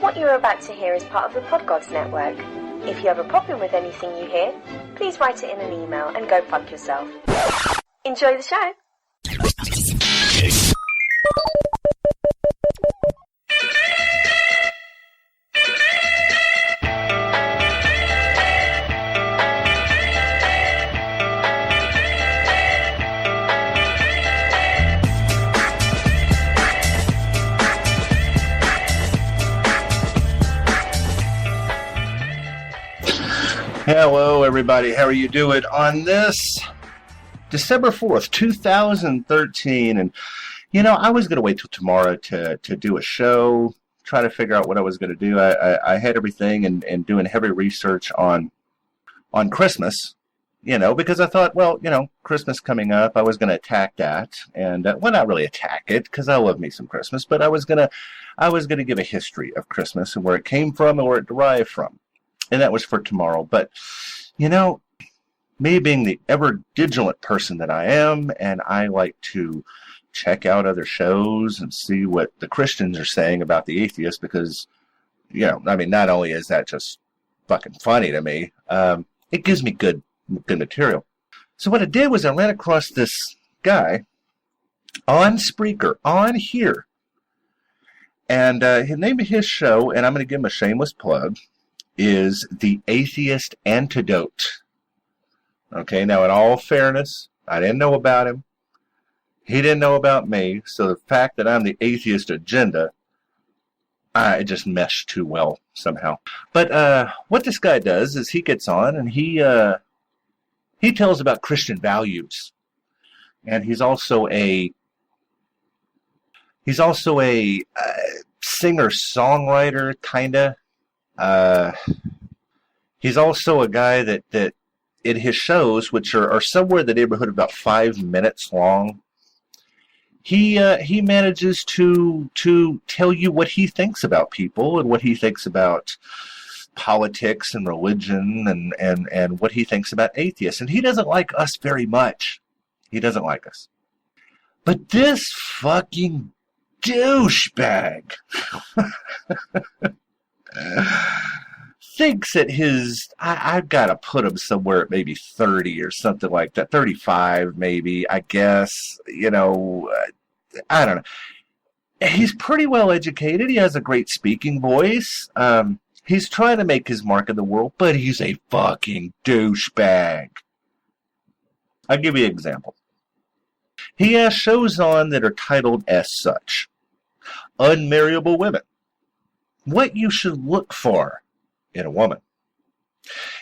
What you're about to hear is part of the Podgods Network. If you have a problem with anything you hear, please write it in an email and go fuck yourself. Enjoy the show! Hello, everybody. How are you doing on this December 4th, 2013? And, you know, I was going to wait till tomorrow to do a show, try to figure out what I was going to do. I had everything and doing heavy research on Christmas, you know, because I thought, well, you know, Christmas coming up, I was going to attack that. And, well, not really attack it, because I love me some Christmas, but I was going to give a history of Christmas and where it came from and where it derived from. And that was for tomorrow. But, you know, me being the ever-vigilant person that I am, and I like to check out other shows and see what the Christians are saying about the atheists, because, you know, I mean, not only is that just fucking funny to me, it gives me good material. So what I did was I ran across this guy on Spreaker, on here. And the name of his show, and I'm going to give him a shameless plug, is the Atheist Antidote. Okay, now in all fairness, I didn't know about him. He didn't know about me. So the fact that I'm the atheist agenda, it just meshed too well somehow. But what this guy does is he gets on and he tells about Christian values. And he's also a singer-songwriter, kinda. He's also a guy that in his shows, which are somewhere in the neighborhood of about 5 minutes long, he manages to tell you what he thinks about people and what he thinks about politics and religion and what he thinks about atheists. And he doesn't like us very much. He doesn't like us. But this fucking douchebag thinks that I've got to put him somewhere at maybe 30 or something like that, 35 maybe, I guess, you know, I don't know. He's pretty well educated. He has a great speaking voice. He's trying to make his mark in the world, but he's a fucking douchebag. I'll give you an example. He has shows on that are titled as such: Unmarriable Women. What you should look for in a woman.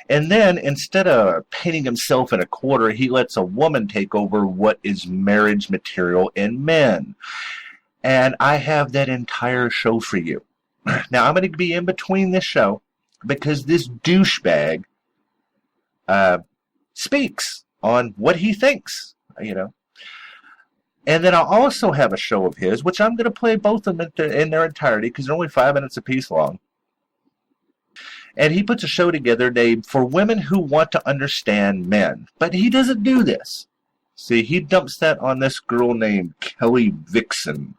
And then, instead of painting himself in a corner, he lets a woman take over what is marriage material in men. And I have that entire show for you. Now, I'm going to be in between this show because this douchebag speaks on what he thinks, you know. And then I'll also have a show of his, which I'm going to play both of them in their entirety because they're only 5 minutes apiece long. And he puts a show together named For Women Who Want to Understand Men. But he doesn't do this. See, he dumps that on this girl named Kelly Vixen.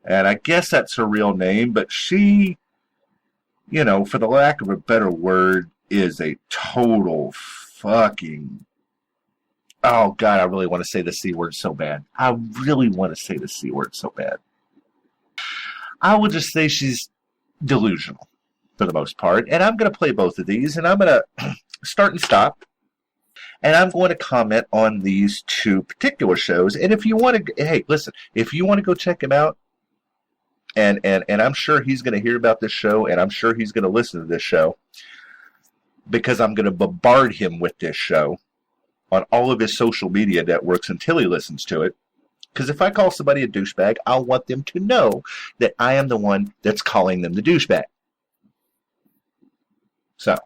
And I guess that's her real name, but she, you know, for the lack of a better word, is a total fucking... Oh, God, I really want to say the C word so bad. I really want to say the C word so bad. I will just say she's delusional for the most part. And I'm going to play both of these, and I'm going to start and stop. And I'm going to comment on these two particular shows. And if you want to, hey, listen, if you want to go check him out, and I'm sure he's going to hear about this show, and I'm sure he's going to listen to this show, because I'm going to bombard him with this show on all of his social media networks until he listens to it. Because if I call somebody a douchebag, I'll want them to know that I am the one that's calling them the douchebag. So,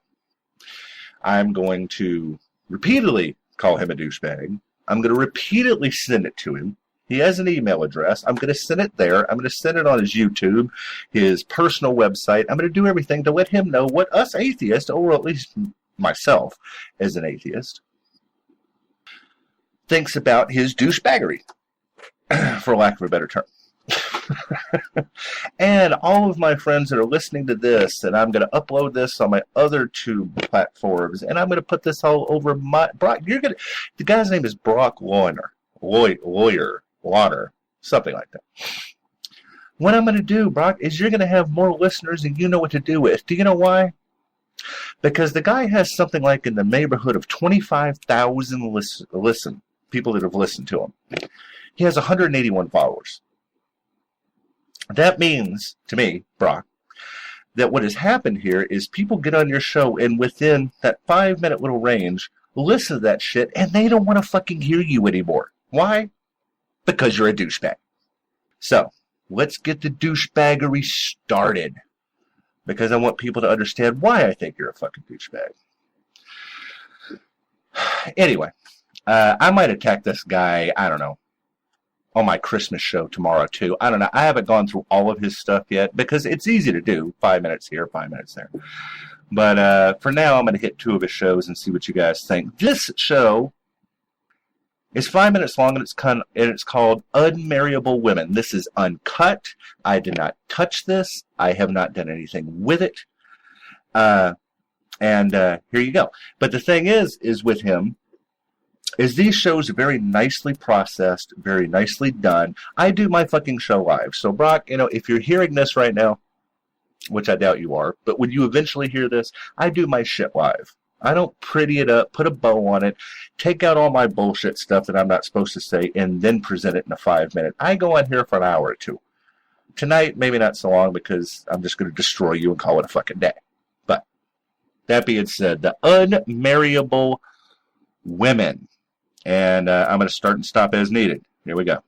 I'm going to repeatedly call him a douchebag. I'm going to repeatedly send it to him. He has an email address. I'm going to send it there. I'm going to send it on his YouTube, his personal website. I'm going to do everything to let him know what us atheists, or at least myself as an atheist, thinks about his douchebaggery, for lack of a better term. And all of my friends that are listening to this, and I'm going to upload this on my other two platforms, and I'm going to put this all over my Brock. The guy's name is Brock Launer, something like that. What I'm going to do, Brock, is you're going to have more listeners than you know what to do with. Do you know why? Because the guy has something like in the neighborhood of 25,000 people that have listened to him. He has 181 followers. That means, to me, Brock, that what has happened here is people get on your show and within that 5-minute little range, listen to that shit, and they don't want to fucking hear you anymore. Why? Because you're a douchebag. So, let's get the douchebaggery started. Because I want people to understand why I think you're a fucking douchebag. Anyway, I might attack this guy, I don't know, on my Christmas show tomorrow too. I don't know. I haven't gone through all of his stuff yet because it's easy to do. 5 minutes here, 5 minutes there. But for now, I'm going to hit 2 of his shows and see what you guys think. This show is 5 minutes long, and it's called Unmarriable Women. This is uncut. I did not touch this. I have not done anything with it. And here you go. But the thing is with him, is these shows are very nicely processed, very nicely done. I do my fucking show live. So, Brock, if you're hearing this right now, which I doubt you are, but when you eventually hear this, I do my shit live. I don't pretty it up, put a bow on it, take out all my bullshit stuff that I'm not supposed to say, and then present it in a 5-minute. I go on here for an hour or two. Tonight, maybe not so long because I'm just going to destroy you and call it a fucking day. But that being said, the Unmarriable Women. And I'm going to start and stop as needed. Here we go.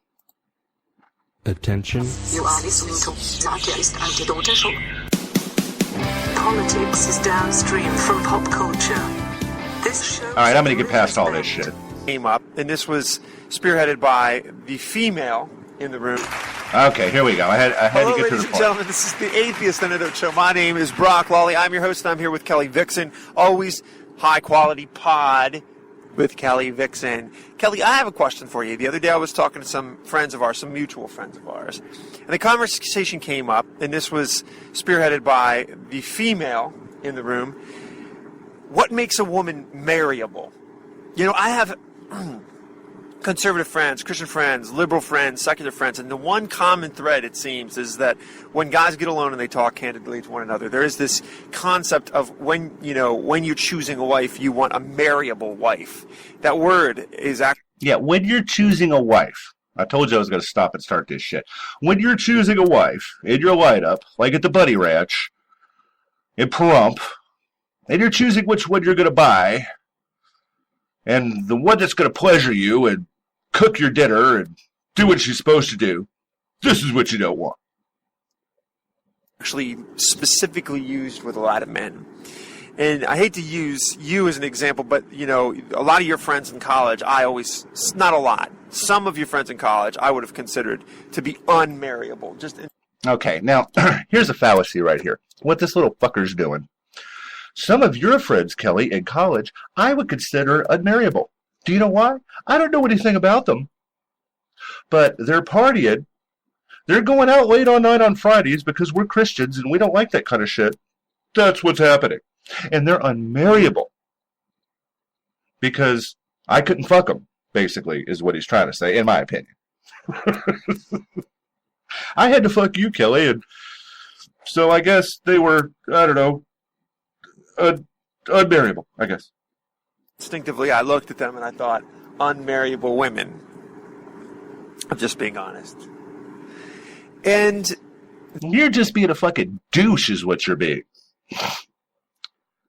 Attention. You are listening to the Athiest Antidote show. Politics is downstream from pop culture. This show. All right, I'm going to get past all this shit. Came up, and this was spearheaded by the female in the room. Okay, here we go. I had Hello, to get to the ladies and point. gentlemen. This is the Atheist Antidote show. My name is Brock Lawley. I'm your host, and I'm here with Kelly Vixen. Always high-quality pod with Kelly Vixen. Kelly, I have a question for you. The other day I was talking to some friends of ours, some mutual friends of ours, and the conversation came up, and this was spearheaded by the female in the room. What makes a woman marriable? I have conservative friends, Christian friends, liberal friends, secular friends, and the one common thread, it seems, is that when guys get alone and they talk candidly to one another, there is this concept of when you're choosing a wife, you want a marriable wife. That word is actually... Yeah, when you're choosing a wife, I told you I was going to stop and start this shit. When you're choosing a wife in your lineup, like at the Bunny Ranch, in Pahrump, and you're choosing which one you're going to buy, and the one that's going to pleasure you and cook your dinner and do what she's supposed to do, this is what you don't want. Actually specifically used with a lot of men. And I hate to use you as an example, but, a lot of your friends in college, not a lot, some of your friends in college I would have considered to be unmarriable. Okay, now, here's a fallacy right here. What this little fucker's doing. Some of your friends, Kelly, in college, I would consider unmarriable. Do you know why? I don't know anything about them. But they're partying. They're going out late all night on Fridays because we're Christians and we don't like that kind of shit. That's what's happening. And they're unmarriable. Because I couldn't fuck them, basically, is what he's trying to say, in my opinion. I had to fuck you, Kelly, and so I guess they were, I don't know, unmarriable, I guess. Instinctively, I looked at them and I thought, unmarriable women. I'm just being honest. And you're just being a fucking douche is what you're being.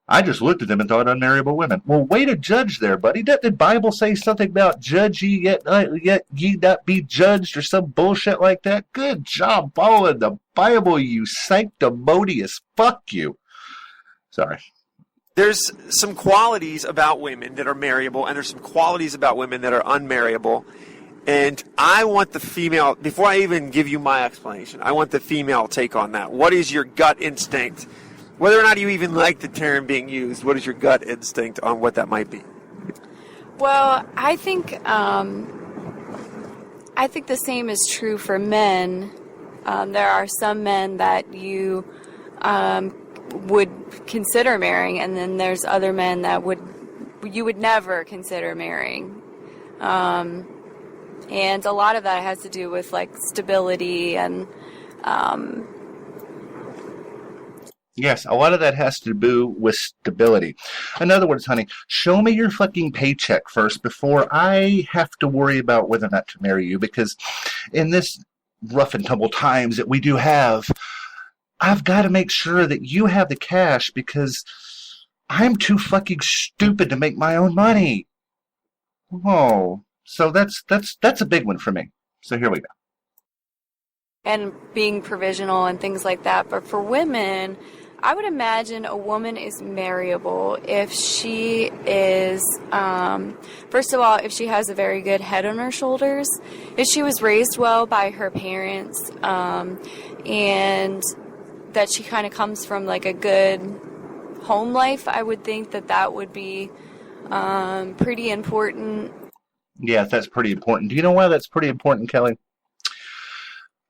I just looked at them and thought unmarriable women. Well, way to judge there, buddy. Didn't the Bible say something about judge ye yet ye not be judged or some bullshit like that? Good job following the Bible, you sanctimonious fuck you. Sorry. There's some qualities about women that are marriable, and there's some qualities about women that are unmarriable. And I want the female, before I even give you my explanation, I want the female take on that. What is your gut instinct? Whether or not you even like the term being used, what is your gut instinct on what that might be? Well, I think I think the same is true for men. There are some men that you would consider marrying, and then there's other men that you would never consider marrying. And a lot of that has to do with like stability and Yes, a lot of that has to do with stability. In other words, honey, show me your fucking paycheck first before I have to worry about whether or not to marry you, because in this rough and tumble times that we do have, I've got to make sure that you have the cash, because I'm too fucking stupid to make my own money. Oh, so that's a big one for me. So here we go. and being provisional and things like that. But for women, I would imagine a woman is marryable if she is, first of all, if she has a very good head on her shoulders, if she was raised well by her parents, and that she kind of comes from like a good home life. I would think that that would be pretty important. Yeah, that's pretty important. Do you know why that's pretty important, Kelly?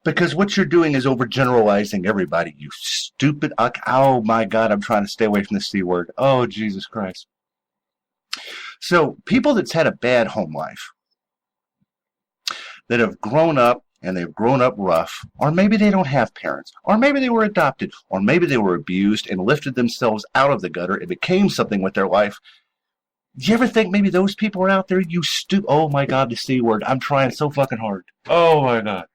Because what you're doing is overgeneralizing everybody, you stupid... Oh, my God, I'm trying to stay away from the C word. Oh, Jesus Christ. So, people that's had a bad home life, that have grown up, and they've grown up rough, or maybe they don't have parents, or maybe they were adopted, or maybe they were abused and lifted themselves out of the gutter and became something with their life. Do you ever think maybe those people are out there, you Oh, my God, the C word. I'm trying so fucking hard. Oh, my God.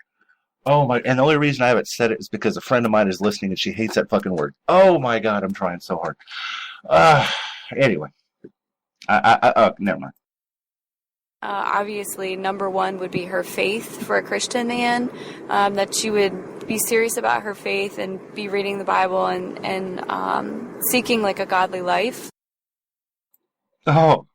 Oh my! And the only reason I haven't said it is because a friend of mine is listening and she hates that fucking word. Oh my God! I'm trying so hard. Anyway, never mind. Obviously, number one would be her faith for a Christian man. That she would be serious about her faith and be reading the Bible and seeking like a godly life. Oh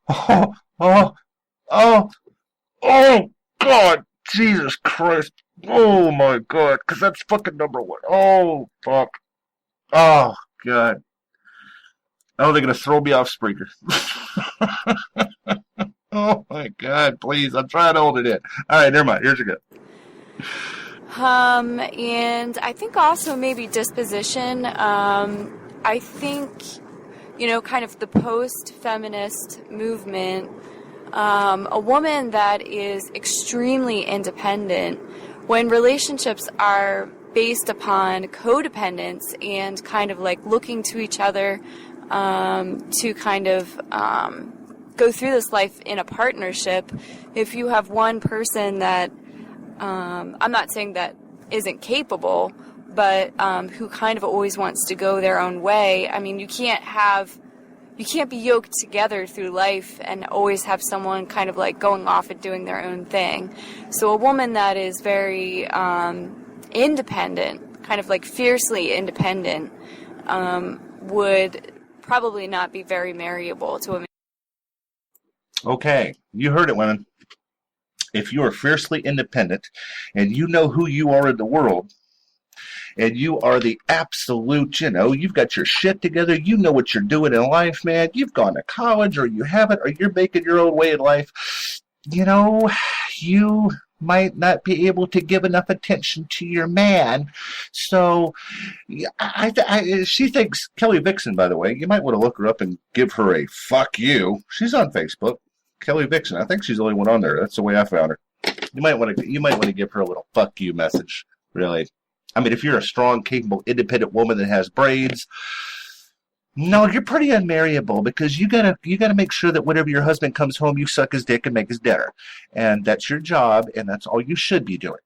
God! Jesus Christ! Oh my God, because that's fucking number one. Oh, fuck. Oh, God. Oh, they're going to throw me off Spreaker. Oh my God, please. I'm trying to hold it in. All right, never mind. Here's your go. And I think also maybe disposition. I think, kind of the post-feminist movement, a woman that is extremely independent, when relationships are based upon codependence and kind of like looking to each other to kind of go through this life in a partnership, if you have one person that, I'm not saying that isn't capable, but who kind of always wants to go their own way, I mean, you can't be yoked together through life and always have someone kind of like going off and doing their own thing. So a woman that is very independent, kind of like fiercely independent, would probably not be very marryable to a man. Okay, you heard it, women. If you are fiercely independent and you know who you are in the world, and you are the absolute, you've got your shit together, you know what you're doing in life, man, you've gone to college, or you haven't, or you're making your own way in life, you might not be able to give enough attention to your man. So, she thinks, Kelly Vixen, by the way, you might want to look her up and give her a fuck you. She's on Facebook, Kelly Vixen. I think she's the only one on there. That's the way I found her. You might want to give her a little fuck you message, really. I mean, if you're a strong, capable, independent woman that has braids, no, you're pretty unmarryable, because you gotta make sure that whenever your husband comes home, you suck his dick and make his dinner, and that's your job, and that's all you should be doing.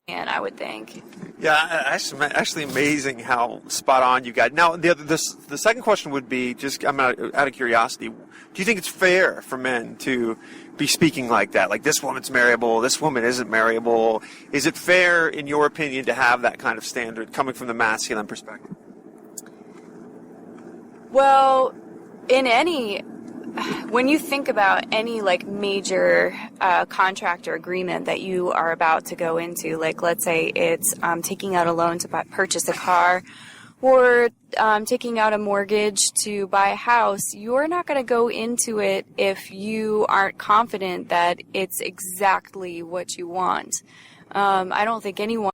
And I would think. Yeah, actually amazing how spot on you got. Now, the second question would be, just I'm out of curiosity, do you think it's fair for men to be speaking like that? Like, this woman's marryable, this woman isn't marryable. Is it fair, in your opinion, to have that kind of standard coming from the masculine perspective? Well, when you think about any like major contract or agreement that you are about to go into, like let's say it's taking out a loan to purchase a car, or taking out a mortgage to buy a house, you're not going to go into it if you aren't confident that it's exactly what you want. I don't think anyone